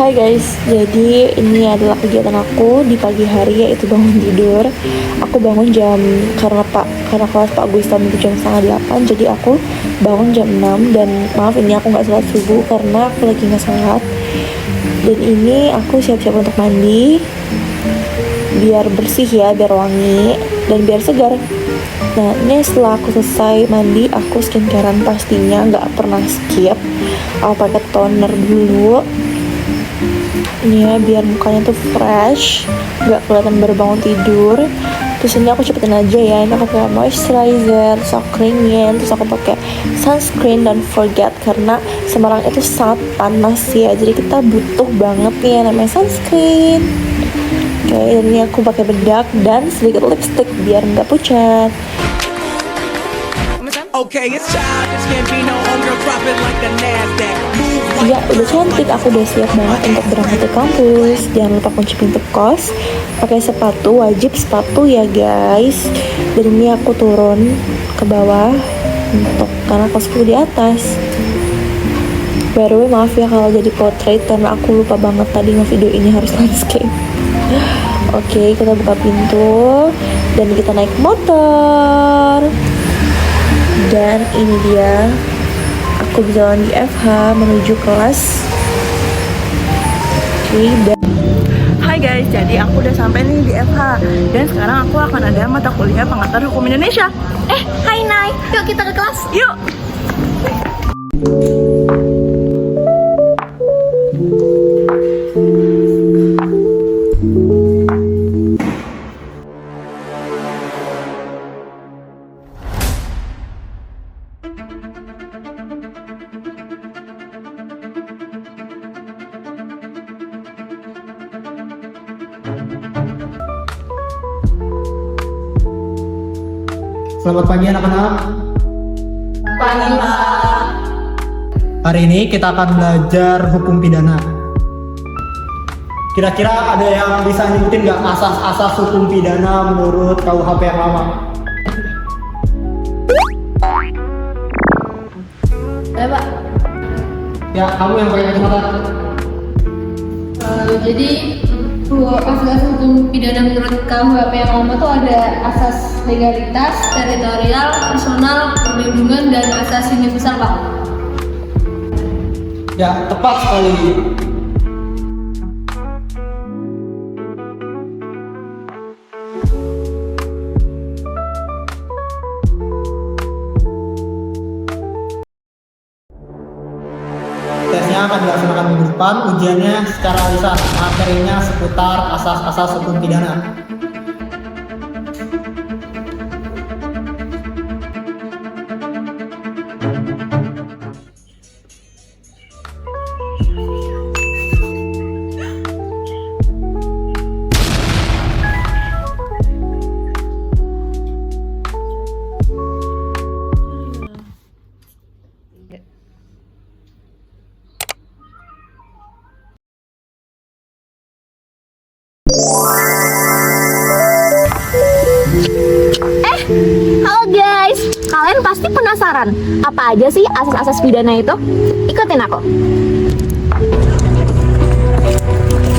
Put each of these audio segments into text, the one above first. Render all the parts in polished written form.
Hai guys, jadi ini adalah kegiatan aku di pagi hari, yaitu bangun tidur. Aku bangun karena kelas Pak Gustam itu jam 7:30, jadi aku bangun jam 6. Dan maaf, ini aku nggak sholat subuh karena aku lagi nggak sholat. Dan ini aku siap-siap untuk mandi, biar bersih ya, biar wangi dan biar segar. Nah, ini setelah aku selesai mandi, aku skincarean pastinya, nggak pernah skip. Aku pakai toner dulu. Ini ya, biar mukanya tuh fresh, nggak kelihatan baru bangun tidur. Terus ini aku cepetin aja ya, ini aku pakai moisturizer, terus aku keringin, terus aku pakai sunscreen. Dan forget, karena Semarang itu sangat panas ya, jadi kita butuh banget nih yang namanya sunscreen. Oke, dan ini aku pakai bedak dan sedikit lipstick biar nggak pucat. Okay, it's childish, can't be no older, drop it like the Nasdaq. Ya, udah cantik, aku udah siap banget untuk berangkat ke kampus. Jangan lupa kunci pintu kos, pakai sepatu, wajib sepatu ya guys. Dan ini aku turun ke bawah karena kosku di atas. By the way, maaf ya kalau jadi portrait karena aku lupa banget tadi ngevideo ini harus landscape. Oke, kita buka pintu dan kita naik motor. Dan ini dia, aku berjalan di FH menuju kelas. Hai guys, jadi aku udah sampai nih di FH. Dan sekarang aku akan ada mata kuliah pengantar hukum Indonesia. Hai Nay, yuk kita ke kelas. Yuk. Selamat pagi anak-anak. Pagi Pak. Hari ini kita akan belajar hukum pidana. Kira-kira ada yang bisa nyebutin nggak asas-asas hukum pidana menurut KUHP yang lama? Pak. Ya, kamu yang pakai kacamata. Jadi asas hukum pidana menurut KUHP yang lama tuh ada asas legalitas, teritorial, personal, perlindungan, dan asas universal, Pak. Ya, tepat sekali. Tesnya akan dilaksanakan minggu depan, ujiannya secara lisan, materinya seputar asas-asas hukum pidana. Halo guys, kalian pasti penasaran apa aja sih asas-asas pidana itu? Ikutin aku.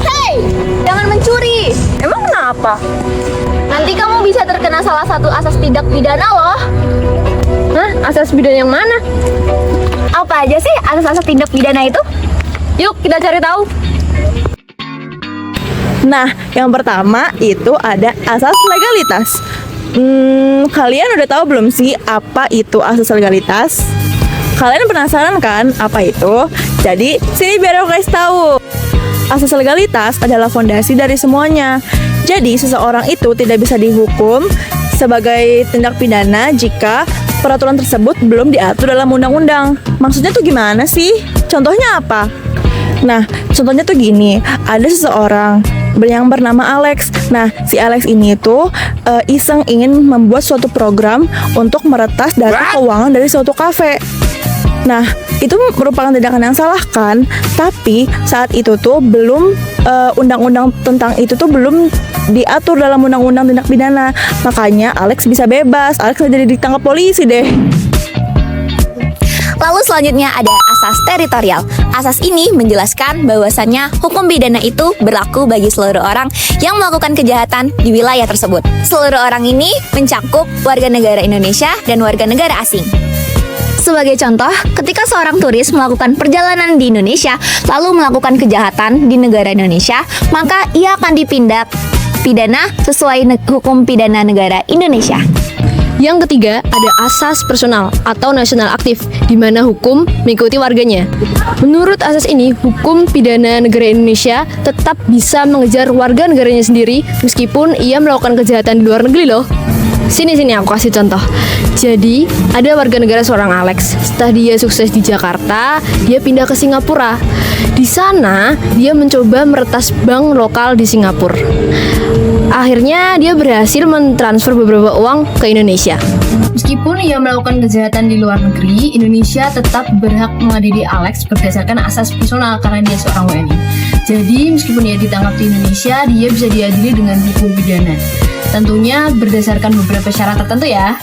Hey, jangan mencuri. Emang kenapa? Nanti kamu bisa terkena salah satu asas tindak pidana loh. Hah? Asas pidana yang mana? Apa aja sih asas-asas tindak pidana itu? Yuk kita cari tahu. Nah, yang pertama itu ada asas legalitas. Kalian udah tahu belum sih apa itu asas legalitas? Kalian penasaran kan apa itu? Jadi, sini biar aku kasih tahu. Asas legalitas adalah fondasi dari semuanya. Jadi, seseorang itu tidak bisa dihukum sebagai tindak pidana jika peraturan tersebut belum diatur dalam undang-undang. Maksudnya tuh gimana sih? Contohnya apa? Nah, contohnya tuh gini, ada seseorang yang bernama Alex. Nah, si Alex ini tuh iseng ingin membuat suatu program untuk meretas data keuangan dari suatu kafe. Nah, itu merupakan tindakan yang salah kan? Tapi saat itu tuh belum undang-undang tentang itu tuh belum diatur dalam undang-undang tindak pidana. Makanya Alex bisa bebas. Alex jadi ditangkap polisi deh. Lalu selanjutnya ada asas teritorial. Asas ini menjelaskan bahwasannya hukum pidana itu berlaku bagi seluruh orang yang melakukan kejahatan di wilayah tersebut. Seluruh orang ini mencakup warga negara Indonesia dan warga negara asing. Sebagai contoh, ketika seorang turis melakukan perjalanan di Indonesia lalu melakukan kejahatan di negara Indonesia, maka ia akan dipindak pidana sesuai hukum pidana negara Indonesia. Yang ketiga, ada asas personal atau nasional aktif, di mana hukum mengikuti warganya. Menurut asas ini, hukum pidana negara Indonesia tetap bisa mengejar warga negaranya sendiri meskipun ia melakukan kejahatan di luar negeri loh. Sini aku kasih contoh. Jadi, ada warga negara seorang Alex. Setelah dia sukses di Jakarta, dia pindah ke Singapura. Di sana, dia mencoba meretas bank lokal di Singapura. Akhirnya dia berhasil mentransfer beberapa uang ke Indonesia. Meskipun ia melakukan kejahatan di luar negeri, Indonesia tetap berhak mengadili Alex berdasarkan asas personal karena dia seorang WNI. Jadi meskipun ia ditangkap di Indonesia, dia bisa diadili dengan hukum pidana. Tentunya berdasarkan beberapa syarat tertentu ya.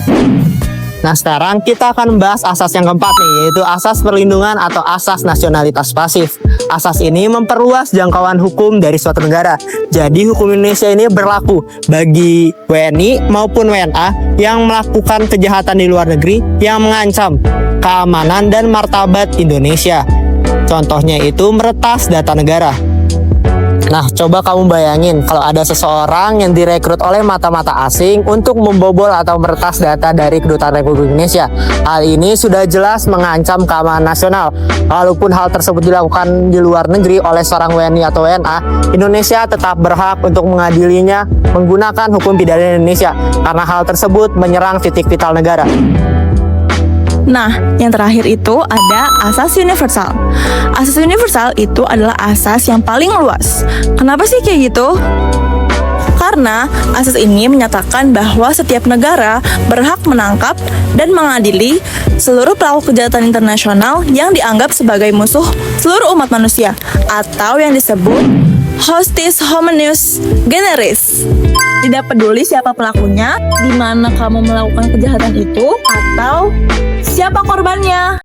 Nah, sekarang kita akan membahas asas yang keempat nih, yaitu asas perlindungan atau asas nasionalitas pasif. Asas ini memperluas jangkauan hukum dari suatu negara. Jadi hukum Indonesia ini berlaku bagi WNI maupun WNA yang melakukan kejahatan di luar negeri yang mengancam keamanan dan martabat Indonesia. Contohnya itu meretas data negara. Nah, coba kamu bayangin kalau ada seseorang yang direkrut oleh mata-mata asing untuk membobol atau meretas data dari Kedutaan Republik Indonesia. Hal ini sudah jelas mengancam keamanan nasional. Walaupun hal tersebut dilakukan di luar negeri oleh seorang WNI atau WNA, Indonesia tetap berhak untuk mengadilinya menggunakan hukum pidana Indonesia karena hal tersebut menyerang titik vital negara. Nah, yang terakhir itu ada asas universal. Asas universal itu adalah asas yang paling luas. Kenapa sih kayak gitu? Karena asas ini menyatakan bahwa setiap negara berhak menangkap dan mengadili seluruh pelaku kejahatan internasional yang dianggap sebagai musuh seluruh umat manusia atau yang disebut Hostis Hominus Generis. Tidak peduli siapa pelakunya, di mana kamu melakukan kejahatan itu, atau siapa korbannya.